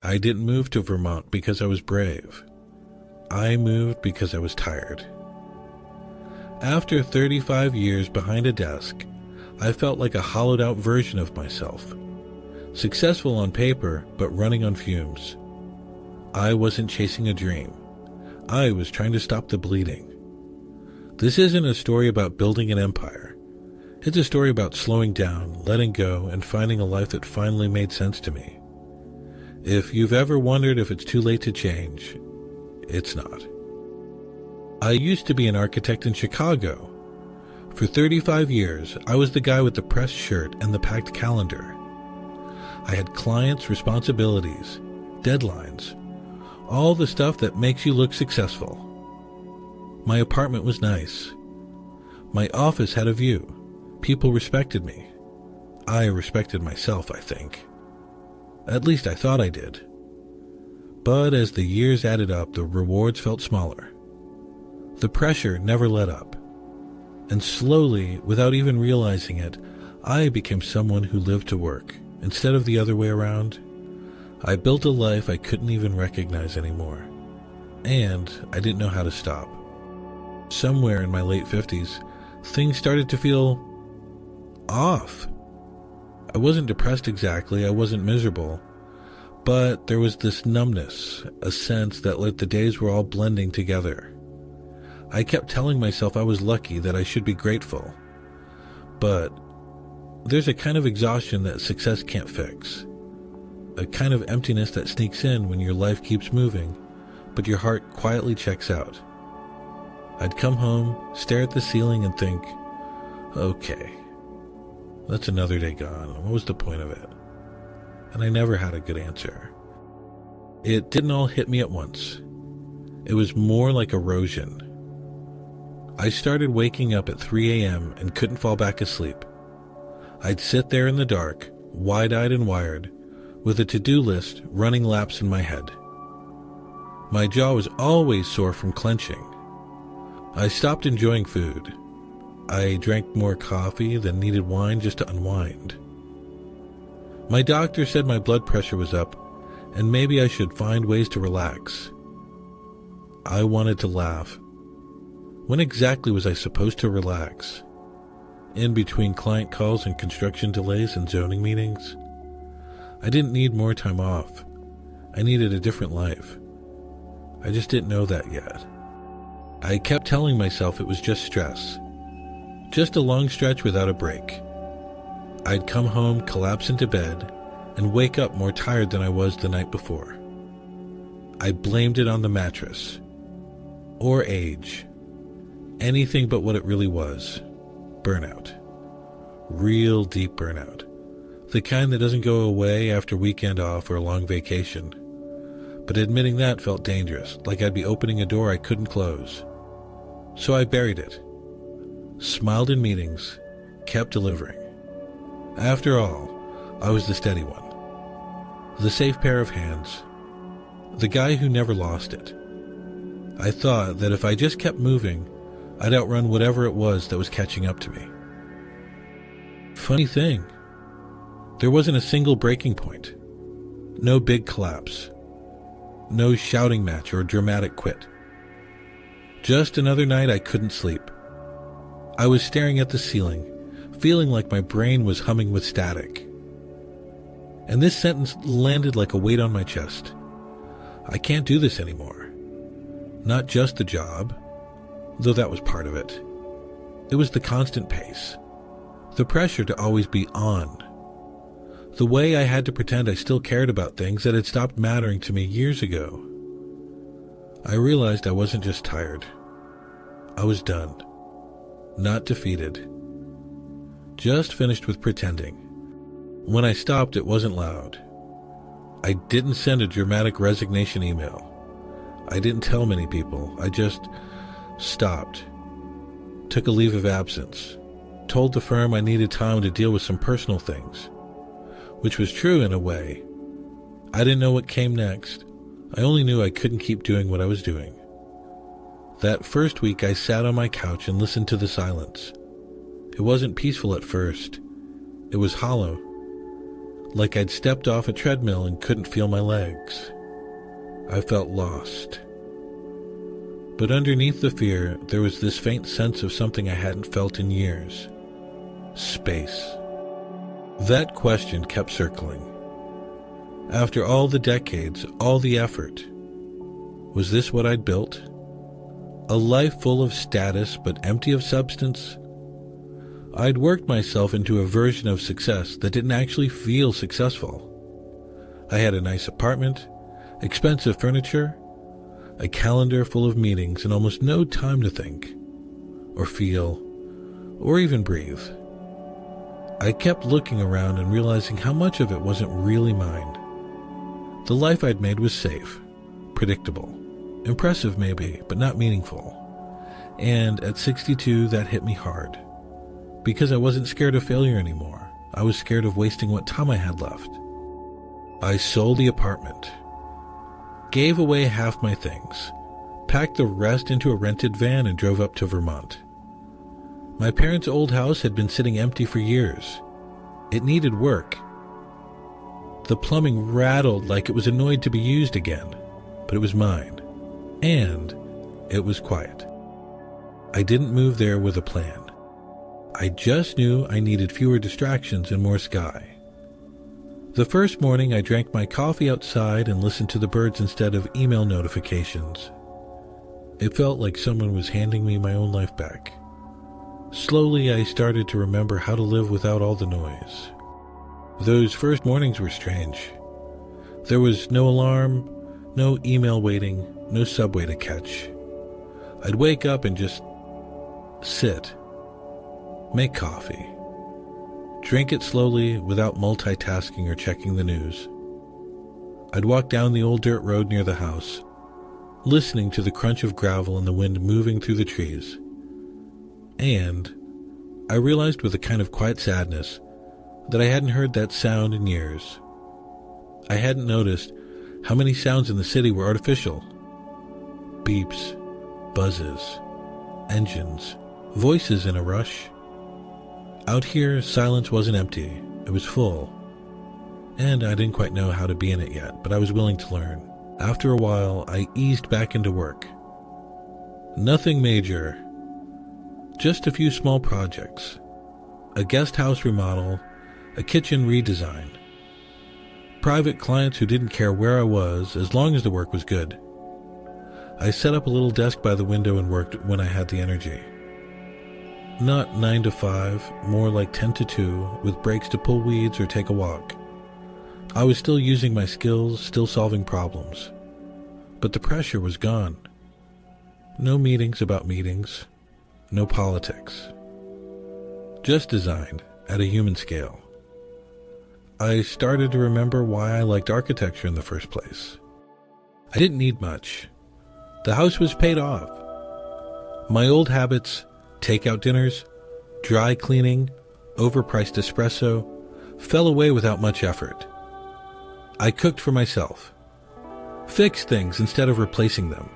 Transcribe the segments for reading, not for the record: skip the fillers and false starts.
I didn't move to Vermont because I was brave. I moved because I was tired. After 35 years behind a desk, I felt like a hollowed-out version of myself. Successful on paper, but running on fumes. I wasn't chasing a dream. I was trying to stop the bleeding. This isn't a story about building an empire. It's a story about slowing down, letting go, and finding a life that finally made sense to me. If you've ever wondered if it's too late to change, it's not. I used to be an architect in Chicago. For 35 years, I was the guy with the pressed shirt and the packed calendar. I had clients, responsibilities, deadlines, all the stuff that makes you look successful. My apartment was nice. My office had a view. People respected me. I respected myself, I think. At least I thought I did. But as the years added up, the rewards felt smaller. The pressure never let up. And slowly, without even realizing it, I became someone who lived to work, instead of the other way around. I built a life I couldn't even recognize anymore. And I didn't know how to stop. Somewhere in my late 50s, things started to feel off. I wasn't depressed exactly, I wasn't miserable, but there was this numbness, a sense that like the days were all blending together. I kept telling myself I was lucky, that I should be grateful. But there's a kind of exhaustion that success can't fix. A kind of emptiness that sneaks in when your life keeps moving, but your heart quietly checks out. I'd come home, stare at the ceiling and think, okay, that's another day gone. What was the point of it? And I never had a good answer. It didn't all hit me at once. It was more like erosion. I started waking up at 3 a.m. and couldn't fall back asleep. I'd sit there in the dark, wide-eyed and wired, with a to-do list running laps in my head. My jaw was always sore from clenching. I stopped enjoying food. I drank more coffee than needed wine just to unwind. My doctor said my blood pressure was up, and maybe I should find ways to relax. I wanted to laugh. When exactly was I supposed to relax? In between client calls and construction delays and zoning meetings? I didn't need more time off. I needed a different life. I just didn't know that yet. I kept telling myself it was just stress. Just a long stretch without a break. I'd come home, collapse into bed, and wake up more tired than I was the night before. I blamed it on the mattress. Or age. Anything but what it really was. Burnout. Real deep burnout. The kind that doesn't go away after a weekend off or a long vacation. But admitting that felt dangerous, like I'd be opening a door I couldn't close. So I buried it. Smiled in meetings, kept delivering. After all, I was the steady one. The safe pair of hands. The guy who never lost it. I thought that if I just kept moving, I'd outrun whatever it was that was catching up to me. Funny thing, there wasn't a single breaking point. No big collapse. No shouting match or dramatic quit. Just another night I couldn't sleep. I was staring at the ceiling, feeling like my brain was humming with static. And this sentence landed like a weight on my chest. I can't do this anymore. Not just the job, though that was part of it. It was the constant pace. The pressure to always be on. The way I had to pretend I still cared about things that had stopped mattering to me years ago. I realized I wasn't just tired. I was done. Not defeated. Just finished with pretending. When I stopped, it wasn't loud. I didn't send a dramatic resignation email. I didn't tell many people. I just stopped. Took a leave of absence. Told the firm I needed time to deal with some personal things. Which was true in a way. I didn't know what came next. I only knew I couldn't keep doing what I was doing. That first week I sat on my couch and listened to the silence. It wasn't peaceful at first. It was hollow. like I'd stepped off a treadmill and couldn't feel my legs. I felt lost. But underneath the fear, there was this faint sense of something I hadn't felt in years. Space. That question kept circling. After all the decades, all the effort, was this what I'd built? A life full of status but empty of substance? I'd worked myself into a version of success that didn't actually feel successful. I had a nice apartment, expensive furniture, a calendar full of meetings, and almost no time to think, or feel, or even breathe. I kept looking around and realizing how much of it wasn't really mine. The life I'd made was safe, predictable, impressive maybe, but not meaningful. And at 62, that hit me hard. Because I wasn't scared of failure anymore. I was scared of wasting what time I had left. I sold the apartment, gave away half my things, packed the rest into a rented van, and drove up to Vermont. My parents' old house had been sitting empty for years. It needed work. The plumbing rattled like it was annoyed to be used again, but it was mine. And it was quiet. I didn't move there with a plan. I just knew I needed fewer distractions and more sky. The first morning I drank my coffee outside and listened to the birds instead of email notifications. It felt like someone was handing me my own life back. Slowly I started to remember how to live without all the noise. Those first mornings were strange. There was no alarm, no email waiting, no subway to catch. I'd wake up and just sit. Make coffee. Drink it slowly without multitasking or checking the news. I'd walk down the old dirt road near the house, listening to the crunch of gravel and the wind moving through the trees. And I realized with a kind of quiet sadness that I hadn't heard that sound in years. I hadn't noticed how many sounds in the city were artificial. Beeps, buzzes, engines, voices in a rush. Out here, silence wasn't empty. It was full. And I didn't quite know how to be in it yet, but I was willing to learn. After a while, I eased back into work. Nothing major. Just a few small projects. A guest house remodel, a kitchen redesign. Private clients who didn't care where I was as long as the work was good. I set up a little desk by the window and worked when I had the energy. Not 9 to 5, more like 10 to 2, with breaks to pull weeds or take a walk. I was still using my skills, still solving problems. But the pressure was gone. No meetings about meetings. No politics. Just design at a human scale. I started to remember why I liked architecture in the first place. I didn't need much. The house was paid off. My old habits, takeout dinners, dry cleaning, overpriced espresso, fell away without much effort. I cooked for myself. Fixed things instead of replacing them.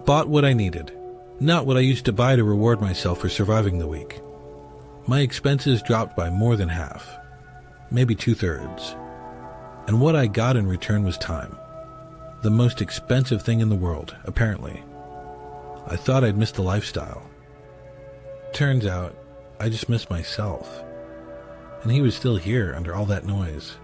Bought what I needed, not what I used to buy to reward myself for surviving the week. My expenses dropped by more than half, maybe 2/3. And what I got in return was time. The most expensive thing in the world, apparently. I thought I'd missed the lifestyle. Turns out, I just missed myself. And he was still here under all that noise.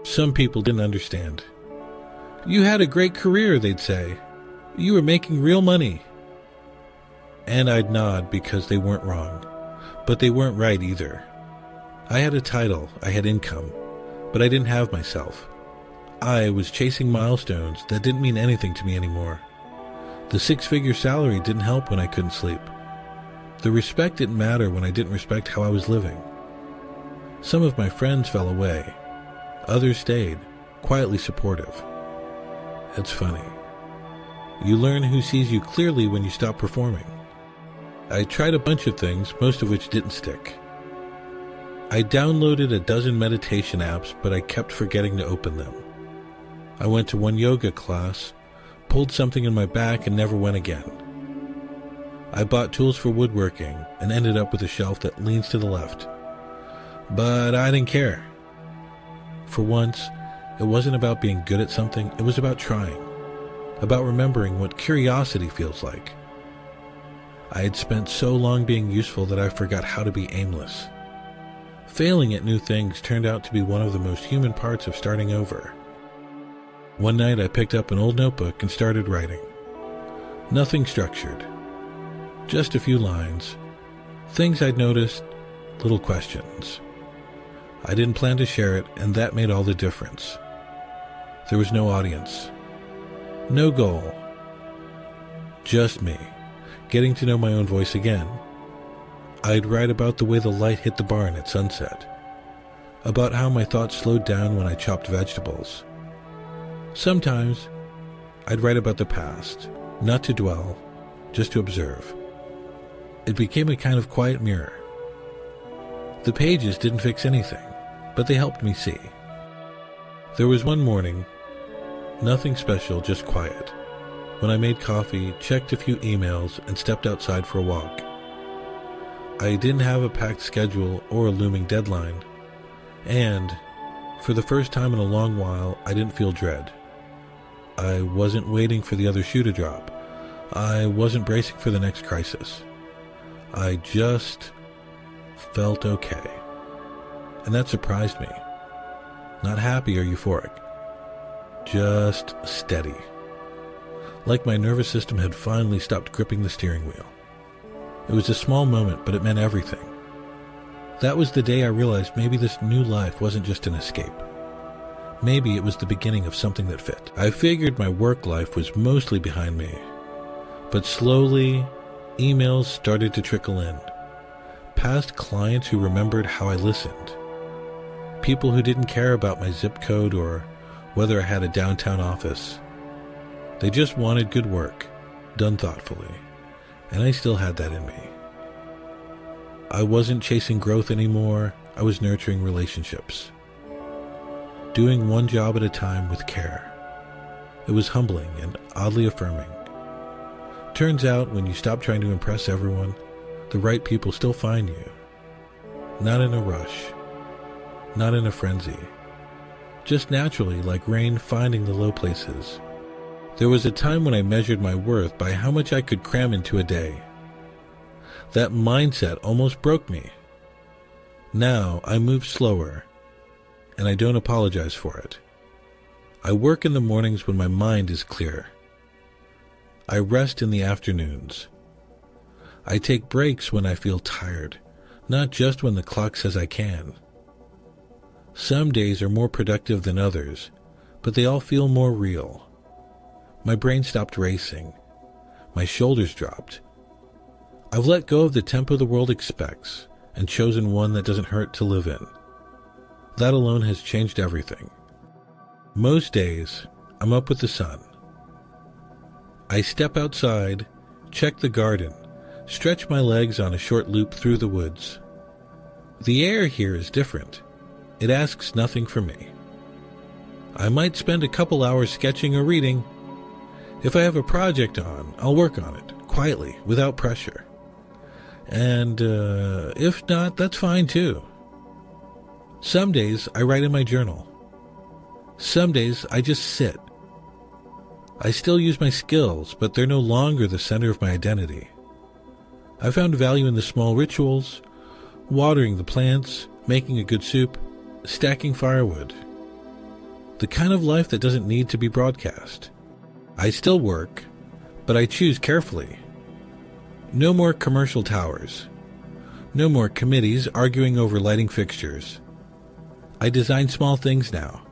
Some people didn't understand. You had a great career, they'd say. You were making real money. And I'd nod because they weren't wrong. But they weren't right either. I had a title, I had income, but I didn't have myself. I was chasing milestones that didn't mean anything to me anymore. The 6-figure salary didn't help when I couldn't sleep. The respect didn't matter when I didn't respect how I was living. Some of my friends fell away. Others stayed, quietly supportive. It's funny. You learn who sees you clearly when you stop performing. I tried a bunch of things, most of which didn't stick. I downloaded a dozen meditation apps, but I kept forgetting to open them. I went to one yoga class, pulled something in my back, and never went again. I bought tools for woodworking and ended up with a shelf that leans to the left. But I didn't care. For once, it wasn't about being good at something, it was about trying, about remembering what curiosity feels like. I had spent so long being useful that I forgot how to be aimless. Failing at new things turned out to be one of the most human parts of starting over. One night I picked up an old notebook and started writing. Nothing structured. Just a few lines. Things I'd noticed, little questions. I didn't plan to share it, and that made all the difference. There was no audience. No goal. Just me, getting to know my own voice again. I'd write about the way the light hit the barn at sunset. About how my thoughts slowed down when I chopped vegetables. Sometimes, I'd write about the past, not to dwell, just to observe. It became a kind of quiet mirror. The pages didn't fix anything, but they helped me see. There was one morning, nothing special, just quiet, when I made coffee, checked a few emails, and stepped outside for a walk. I didn't have a packed schedule or a looming deadline, and, for the first time in a long while, I didn't feel dread. I wasn't waiting for the other shoe to drop. I wasn't bracing for the next crisis. I just felt okay. And that surprised me. Not happy or euphoric. Just steady. Like my nervous system had finally stopped gripping the steering wheel. It was a small moment, but it meant everything. That was the day I realized maybe this new life wasn't just an escape. Maybe it was the beginning of something that fit. I figured my work life was mostly behind me. But slowly, emails started to trickle in. Past clients who remembered how I listened. People who didn't care about my zip code or whether I had a downtown office. They just wanted good work, done thoughtfully. And I still had that in me. I wasn't chasing growth anymore. I was nurturing relationships. Doing one job at a time with care. It was humbling and oddly affirming. Turns out, when you stop trying to impress everyone, the right people still find you. Not in a rush. Not in a frenzy. Just naturally, like rain finding the low places. There was a time when I measured my worth by how much I could cram into a day. That mindset almost broke me. Now I move slower, and I don't apologize for it. I work in the mornings when my mind is clear. I rest in the afternoons. I take breaks when I feel tired, not just when the clock says I can. Some days are more productive than others, but they all feel more real. My brain stopped racing. My shoulders dropped. I've let go of the tempo the world expects and chosen one that doesn't hurt to live in. That alone has changed everything. Most days, I'm up with the sun. I step outside, check the garden, stretch my legs on a short loop through the woods. The air here is different. It asks nothing from me. I might spend a couple hours sketching or reading. If I have a project on, I'll work on it, quietly, without pressure. And if not, that's fine too. Some days I write in my journal. Some days I just sit. I still use my skills, but they're no longer the center of my identity. I found value in the small rituals, watering the plants, making a good soup, stacking firewood. The kind of life that doesn't need to be broadcast. I still work, but I choose carefully. No more commercial towers. No more committees arguing over lighting fixtures. I design small things now.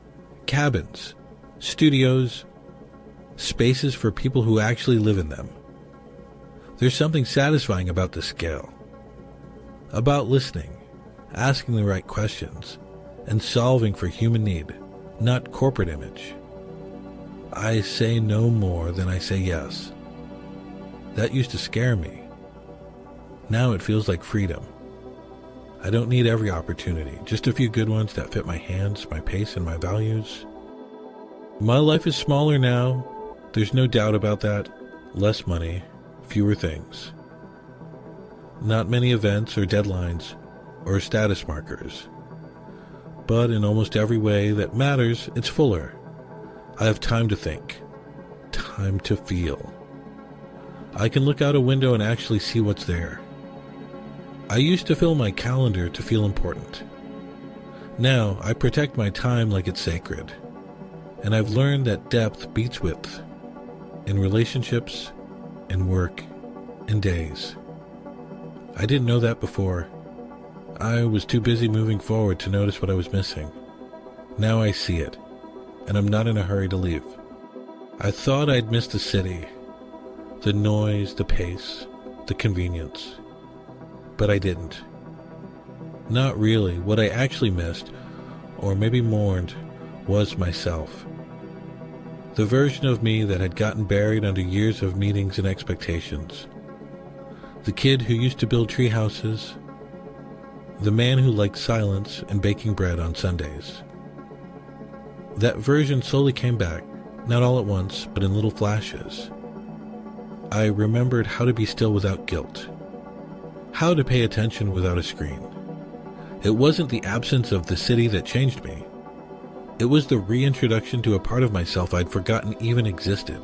Cabins, studios, spaces for people who actually live in them. There's something satisfying about the scale. About listening, asking the right questions, and solving for human need, not corporate image. I say no more than I say yes. That used to scare me. Now it feels like freedom. I don't need every opportunity, just a few good ones that fit my hands, my pace, and my values. My life is smaller now. There's no doubt about that. Less money, fewer things. Not many events or deadlines or status markers. but in almost every way that matters, it's fuller. I have time to think, time to feel. I can look out a window and actually see what's there. I used to fill my calendar to feel important. Now I protect my time like it's sacred, and I've learned that depth beats width, in relationships, in work, in days. I didn't know that before. I was too busy moving forward to notice what I was missing. Now I see it, and I'm not in a hurry to leave. I thought I'd missed the city, the noise, the pace, the convenience. But I didn't. Not really. What I actually missed, or maybe mourned, was myself. The version of me that had gotten buried under years of meetings and expectations. The kid who used to build tree houses. The man who liked silence and baking bread on Sundays. That version slowly came back, not all at once, but in little flashes. I remembered how to be still without guilt. How to pay attention without a screen. It wasn't the absence of the city that changed me. It was the reintroduction to a part of myself I'd forgotten even existed.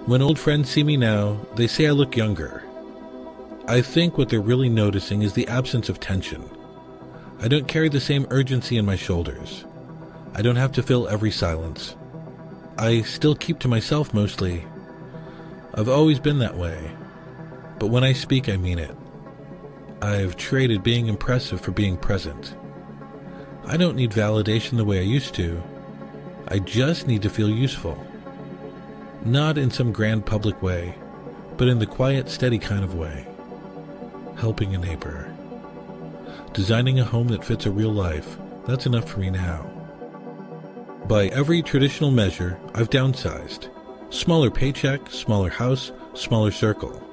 When old friends see me now, they say I look younger. I think what they're really noticing is the absence of tension. I don't carry the same urgency in my shoulders. I don't have to fill every silence. I still keep to myself mostly. I've always been that way. But when I speak, I mean it. I've traded being impressive for being present. I don't need validation the way I used to. I just need to feel useful. Not in some grand public way, but in the quiet, steady kind of way. Helping a neighbor. Designing a home that fits a real life, that's enough for me now. By every traditional measure, I've downsized. Smaller paycheck, smaller house, smaller circle.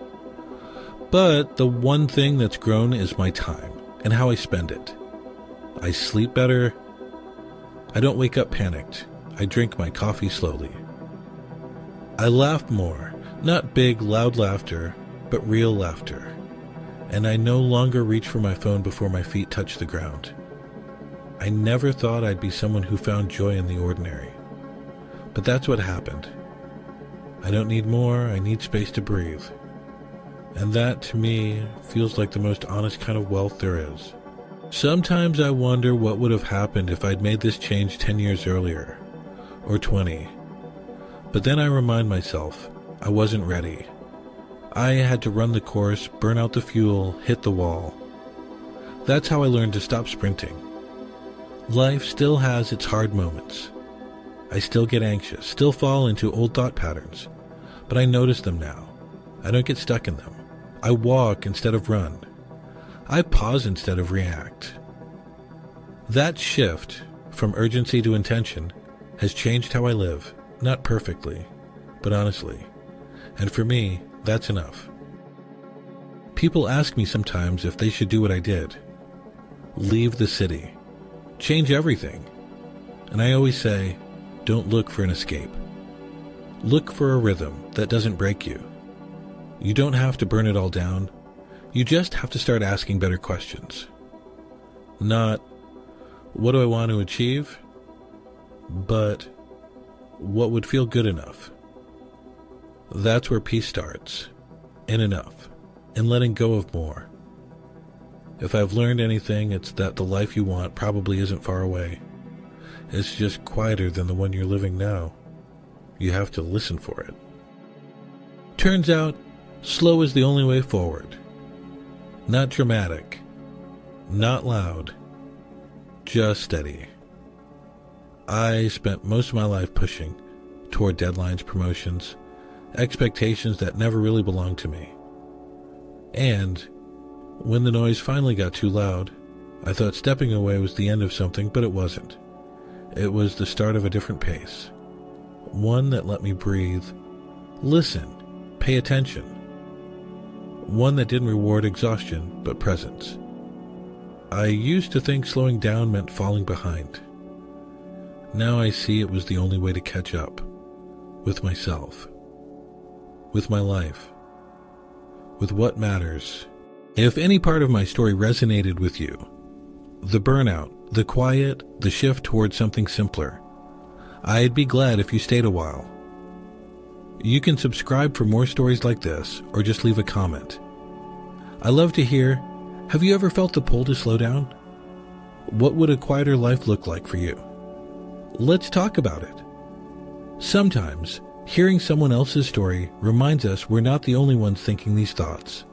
But the one thing that's grown is my time and how I spend it. I sleep better. I don't wake up panicked. I drink my coffee slowly. I laugh more, not big, loud laughter, but real laughter. And I no longer reach for my phone before my feet touch the ground. I never thought I'd be someone who found joy in the ordinary. But that's what happened. I don't need more, I need space to breathe. And that, to me, feels like the most honest kind of wealth there is. Sometimes I wonder what would have happened if I'd made this change 10 years earlier, or 20. But then I remind myself, I wasn't ready. I had to run the course, burn out the fuel, hit the wall. That's how I learned to stop sprinting. Life still has its hard moments. I still get anxious, still fall into old thought patterns, but I notice them now. I don't get stuck in them. I walk instead of run. I pause instead of react. That shift from urgency to intention has changed how I live, not perfectly, but honestly. And for me, that's enough. People ask me sometimes if they should do what I did. Leave the city. Change everything. And I always say, don't look for an escape. Look for a rhythm that doesn't break you. You don't have to burn it all down. You just have to start asking better questions. Not, what do I want to achieve? But, what would feel good enough? That's where peace starts. In enough. And letting go of more. If I've learned anything, it's that the life you want probably isn't far away. It's just quieter than the one you're living now. You have to listen for it. Turns out, slow is the only way forward. Not dramatic. Not loud. Just steady. I spent most of my life pushing toward deadlines, promotions, expectations that never really belonged to me. And when the noise finally got too loud, I thought stepping away was the end of something, but it wasn't. It was the start of a different pace. One that let me breathe, listen, pay attention. One that didn't reward exhaustion, but presence. I used to think slowing down meant falling behind. Now I see it was the only way to catch up. With myself. With my life. With what matters. If any part of my story resonated with you, The burnout, the quiet, the shift towards something simpler. I'd be glad if you stayed a while. You can subscribe for more stories like this, or just leave a comment. I love to hear, have you ever felt the pull to slow down? What would a quieter life look like for you? Let's talk about it. Sometimes, hearing someone else's story reminds us we're not the only ones thinking these thoughts.